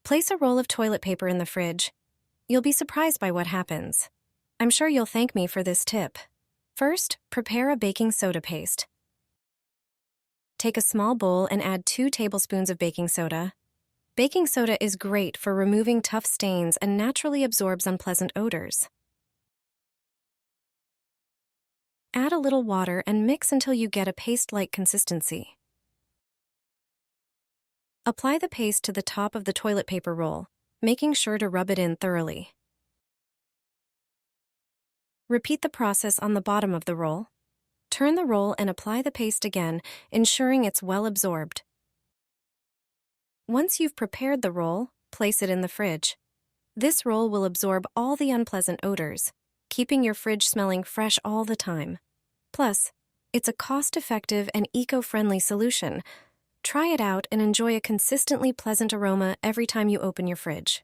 Place a roll of toilet paper in the fridge. You'll be surprised by what happens. I'm sure you'll thank me for this tip. First, prepare a baking soda paste. Take a small bowl and add 2 tablespoons of baking soda. Baking soda is great for removing tough stains and naturally absorbs unpleasant odors. Add a little water and mix until you get a paste-like consistency. Apply the paste to the top of the toilet paper roll, making sure to rub it in thoroughly. Repeat the process on the bottom of the roll. Turn the roll and apply the paste again, ensuring it's well absorbed. Once you've prepared the roll, place it in the fridge. This roll will absorb all the unpleasant odors, keeping your fridge smelling fresh all the time. Plus, it's a cost-effective and eco-friendly solution. Try it out and enjoy a consistently pleasant aroma every time you open your fridge.